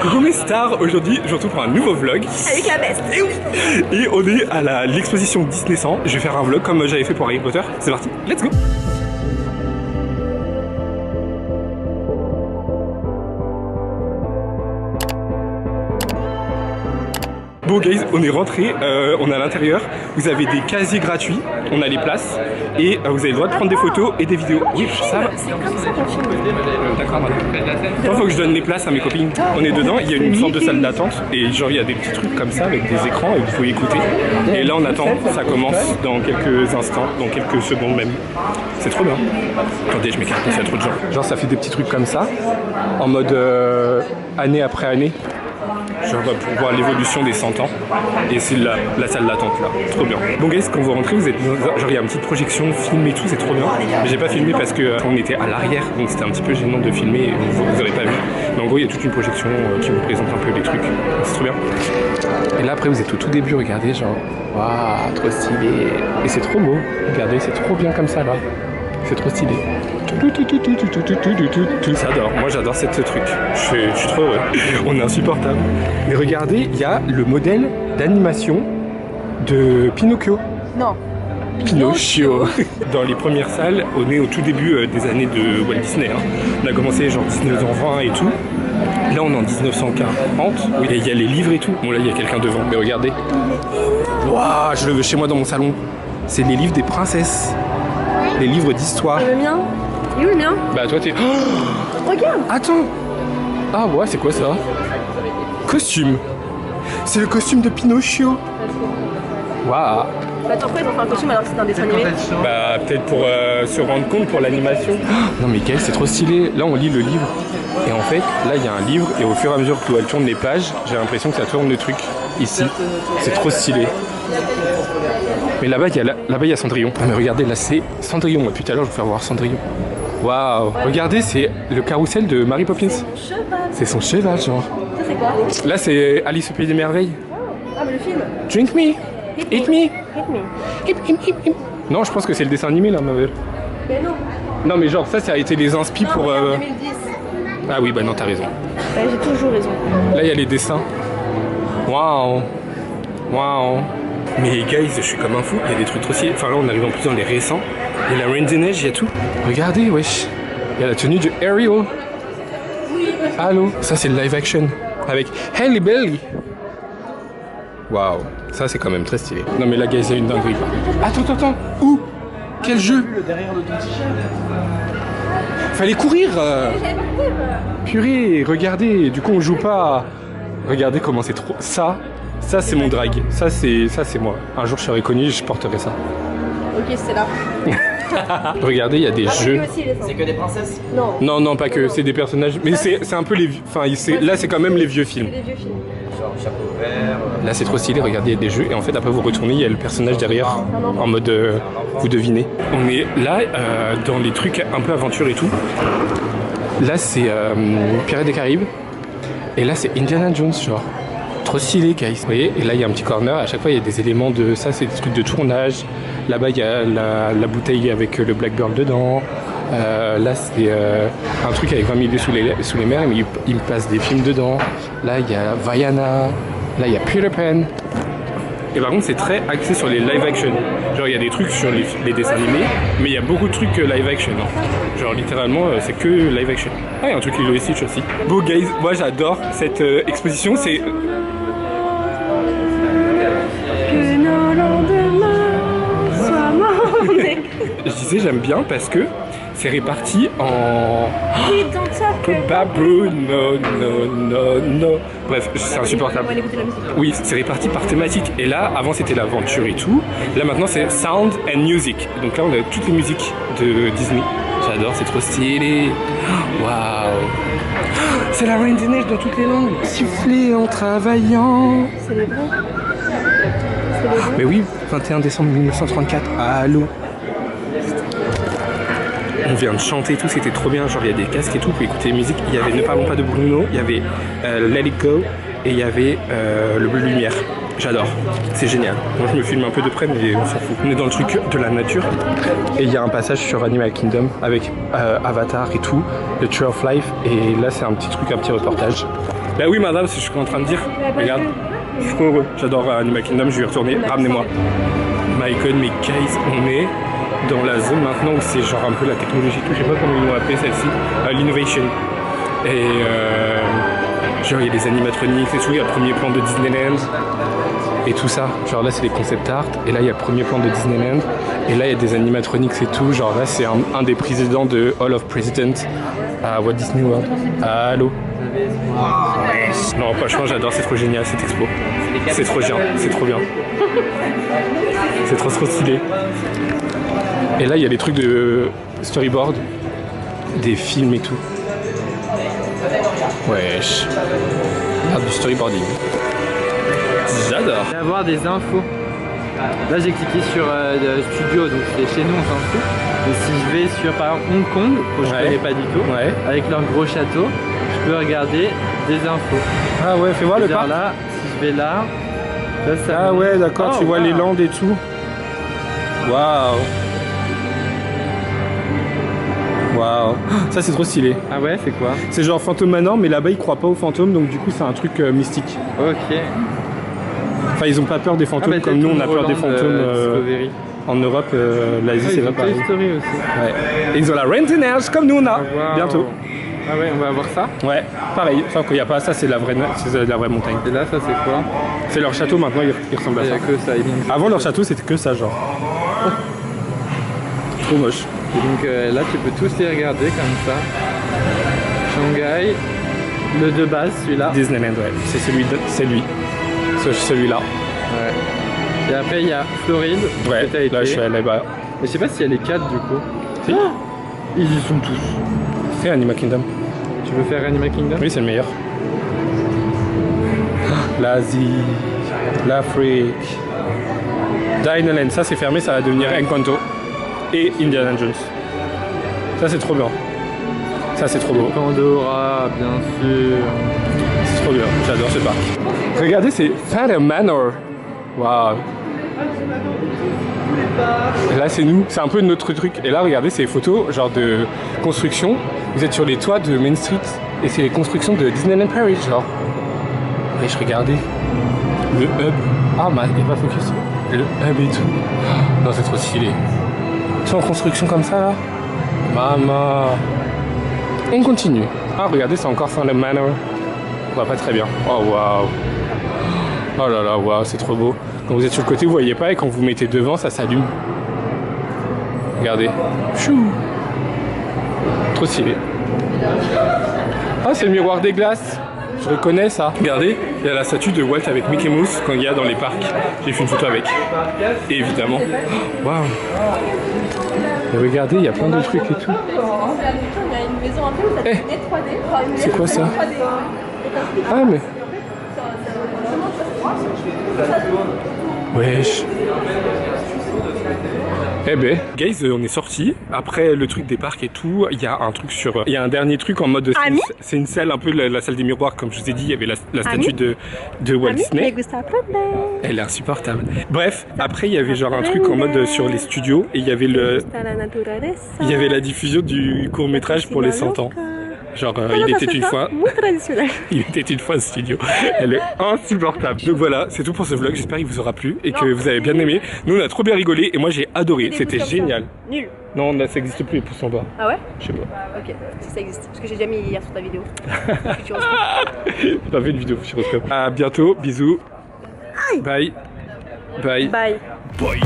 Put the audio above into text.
Coucou mes stars, aujourd'hui je vous retrouve pour un nouveau vlog. Avec la best. Et on est à l'exposition Disney 100. Je vais faire un vlog comme j'avais fait pour Harry Potter. C'est parti, let's go. Bon guys, on est rentré, on est à l'intérieur, vous avez des casiers gratuits, on a les places et vous avez le droit de prendre des photos et des vidéos. Oui, ça va. C'est comme ça qu'on filme. D'accord madame. Il faut que je donne les places à mes copines. On est dedans, il y a une sorte de salle d'attente et genre il y a des petits trucs comme ça avec des écrans et vous pouvez écouter. Et là on attend, ça commence dans quelques instants, dans quelques secondes même. C'est trop bien. Attendez, je m'écarte parce qu'il y a trop de gens. Genre ça fait des petits trucs comme ça, en mode année après année. Genre pour voir l'évolution des 100 ans. Et c'est la salle d'attente là. Trop bien. Bon guys, quand vous rentrez, vous êtes genre il y a une petite projection, film et tout, c'est trop bien. Mais j'ai pas filmé parce que on était à l'arrière, donc c'était un petit peu gênant de filmer et vous aurez pas vu. Mais en gros il y a toute une projection qui vous présente un peu les trucs. C'est trop bien. Et là après vous êtes au tout début, regardez genre. Waouh, trop stylé. Et c'est trop beau. Regardez, c'est trop bien comme ça là. C'est trop stylé. J'adore, moi j'adore ce truc. Je suis trop heureux. On est insupportable. Mais regardez, il y a le modèle d'animation de Pinocchio. Non. Pinocchio. Dans les premières salles, on est au tout début des années de Walt Disney. Hein. On a commencé genre 1920 et tout. Là on est en 1940. Oui, et il y a les livres et tout. Bon là il y a quelqu'un devant. Mais regardez. Waouh, je le veux chez moi dans mon salon. C'est les livres des princesses. Les livres d'histoire. Et le mien? Il est où le mien? Bah toi t'es... Oh, regarde! Attends! Ah ouais, c'est quoi ça? Costume! C'est le costume de Pinocchio! Waouh! Bah attends, pourquoi ils ont fait un costume alors que c'est un dessin animé? Bah peut-être pour se rendre compte pour l'animation. Non mais Gaël, c'est trop stylé. Là on lit le livre. Et en fait, là il y a un livre et au fur et à mesure que elle tourne les pages, j'ai l'impression que ça tourne le truc ici. C'est trop stylé. Mais là-bas, il y a Cendrillon. Ah mais regardez, là c'est Cendrillon. Depuis tout à l'heure, je vais vous faire voir Cendrillon. Waouh! Regardez, c'est le carrousel de Mary Poppins. C'est son cheval, genre. Ça c'est quoi? Là, c'est Alice au Pays des Merveilles. Ah mais le film. Drink me! Eat me! Hit me. Non, je pense que c'est le dessin animé, là, ma belle. Mais non. Non, mais genre, ça a été les inspi Non, pour... regarde, 2010. Ah oui, bah non, t'as raison. Bah, j'ai toujours raison. Là, il y a les dessins. Waouh! Waouh! Mais guys, je suis comme un fou, il y a des trucs trop stylés. Enfin là on arrive en plus dans les récents. Il y a la Reine des Neiges, il y a tout. Regardez, wesh. Il y a la tenue de Ariel. Allô. Ça c'est le live action. Avec Halle Bailey. Waouh. Ça c'est quand même très stylé. Non mais là guys, il y a une dinguerie. Attends. Où? Quel jeu? Derrière de ton t-shirt. Fallait courir. Purée, regardez. Du coup on joue pas. Regardez comment c'est trop... Ça c'est mon drag, ça c'est moi. Un jour je serai connu, je porterai ça. Ok, c'est là. Regardez, il y a des jeux. C'est que des princesses? Non. Non, pas que, c'est des personnages. Mais c'est un peu les... Enfin, là c'est quand même les vieux films. C'est des vieux films. Genre chapeau vert. Là c'est trop stylé, regardez, il y a des jeux. Et en fait après vous retournez, il y a le personnage derrière. En mode... vous devinez. On est là dans les trucs un peu aventure et tout. Là c'est Pirates des Caraïbes. Et là c'est Indiana Jones, genre. Trop stylé, guys. Vous voyez, et là il y a un petit corner. À chaque fois il y a des éléments de ça, c'est des trucs de tournage. Là-bas il y a la bouteille avec le Blackbird dedans. Là c'est un truc avec 20 000 lieues sous les mers, mais il me passe des films dedans. Là il y a Vaiana. Là il y a Peter Pan. Et par contre c'est très axé sur les live action. Genre il y a des trucs sur les dessins animés, mais il y a beaucoup de trucs live action. Hein. Genre littéralement c'est que live action. Ah il y a un truc Lilo et Stitch aussi. Bon guys, moi j'adore cette exposition. C'est... Que nos lendemains soient mornés. Je disais j'aime bien parce que c'est réparti en... Oui, tant que ça. Babou, no. Bref, c'est insupportable. On va écouter la musique. Oui, c'est réparti par thématique. Et là, avant c'était l'aventure et tout. Là maintenant c'est Sound and Music. Donc là on a toutes les musiques de Disney. J'adore, c'est trop stylé. Waouh. C'est la Reine des Neiges dans toutes les langues. Siffler en travaillant. C'est les bons. Mais oui, 21 décembre 1934. Allô. On vient de chanter et tout, c'était trop bien. Genre il y a des casques et tout pour écouter les musiques. Il y avait Ne parlons pas de Bruno, il y avait Let It Go et il y avait le Bleu Lumière. J'adore, c'est génial. Moi je me filme un peu de près mais on s'en fout. On est dans le truc de la nature. Et il y a un passage sur Animal Kingdom avec Avatar et tout, le Tree of Life. Et là c'est un petit truc, un petit reportage. Bah oui madame, c'est ce que je suis en train de dire. Regarde, je suis trop heureux. J'adore Animal Kingdom, je vais y retourner. Ramenez-moi. Mycon, mais guys, on est dans la zone maintenant où c'est genre un peu la technologie, je sais pas comment ils l'ont appelé celle-ci, l'innovation. Et genre il y a des animatronics et tout, il y a le premier plan de Disneyland et tout ça. Genre là c'est les concept art et là il y a le premier plan de Disneyland et là il y a des animatronics et tout. Genre là c'est un des présidents de Hall of Presidents à Walt Disney World. Allô. Non franchement j'adore, c'est trop génial cette expo. C'est trop bien, c'est trop bien. C'est trop stylé. Et là il y a des trucs de storyboard, des films et tout. Wesh. Ah, du storyboarding. J'adore. Je vais avoir des infos. Là j'ai cliqué sur studio, donc c'est chez nous, on s'en fout. Mais si je vais sur par exemple Hong Kong, que je connais pas du tout, avec leur gros château, je peux regarder des infos. Ah ouais, fais voir le parc. Là, si je vais là, ça ah ouais, d'accord, tu vois les landes et tout. Waouh. Waouh. Ça c'est trop stylé. Ah ouais, c'est quoi? C'est genre Phantom Manor, mais là-bas ils croient pas aux fantômes, donc du coup c'est un truc mystique. Ok. Enfin ils ont pas peur des fantômes comme nous on a peur des fantômes en Europe, l'Asie c'est pas pareil. Toy Story aussi. Ouais. Et ils ont la Renton House comme nous on a. Wow. Bientôt. Ah ouais, on va voir ça. Ouais, pareil, sauf qu'il n'y a pas ça, c'est la vraie montagne. Et là ça c'est quoi? C'est leur château maintenant, il ressemble à ça. Il y a que ça. Avant leur château c'était que ça genre. Trop moche. Et donc là tu peux tous les regarder comme ça. Shanghai, le de base celui-là. Disneyland, ouais, c'est lui. Celui-là. Ouais. Et après il y a Floride. Ouais, là je suis allé là-bas. Mais je sais pas s'il y a les 4 du coup. Si. Ils y sont tous. Fais Animal Kingdom. Tu veux faire Animal Kingdom? Oui, c'est le meilleur. L'Asie, l'Afrique. Disneyland, ça c'est fermé, ça va devenir Encanto. Et Indiana Jones. Ça c'est trop bien. Ça c'est trop beau. Pandora, bien sûr. C'est trop bien, j'adore ce parc. Regardez, c'est Phantom Manor. Waouh. Et là c'est nous, c'est un peu notre truc. Et là regardez, c'est les photos genre de construction. Vous êtes sur les toits de Main Street et c'est les constructions de Disneyland Paris genre. Wesh, regardez. Le hub. Ah il n'y a pas focus. Le hub et tout. Non c'est trop stylé. Tout en construction comme ça là. Maman. Et on continue. Ah regardez, c'est encore Phantom Manor. On voit pas très bien. Oh waouh. Oh là là, waouh, c'est trop beau. Quand vous êtes sur le côté, vous voyez pas, et quand vous mettez devant, ça s'allume. Regardez. Chou. Trop stylé. Ah, c'est le miroir des glaces. Je reconnais ça. Regardez, il y a la statue de Walt avec Mickey Mouse quand il y a dans les parcs. J'ai fait une photo avec. Et évidemment. Waouh. Et regardez, il y a plein de trucs et tout. Eh, c'est quoi ça? Ah mais... Wesh. Eh ben, guys, on est sortis. Après le truc des parcs et tout, il y a un truc sur... Il y a un dernier truc en mode... C'est une salle, un peu la salle des miroirs, comme je vous ai dit. Il y avait la statue de Walt Disney. Elle est insupportable. Bref, après il y avait genre un truc en mode sur les studios. Et il y avait il y avait la diffusion du court-métrage pour les 100 ans. Genre, il était une fois... Il était une fois au studio. Elle est insupportable. Donc voilà, c'est tout pour ce vlog. J'espère qu'il vous aura plu et que vous avez bien aimé. Nous, on a trop bien rigolé et moi, j'ai adoré. C'était génial. Nul. Non, ça n'existe plus les pouces en bas. Ah ouais? Je sais pas. Ok, si ça existe. Parce que j'ai déjà mis hier sur ta vidéo. J'ai pas fait de vidéo Futuroscope. À bientôt. Bisous. Bye. Bye. Bye. Bye.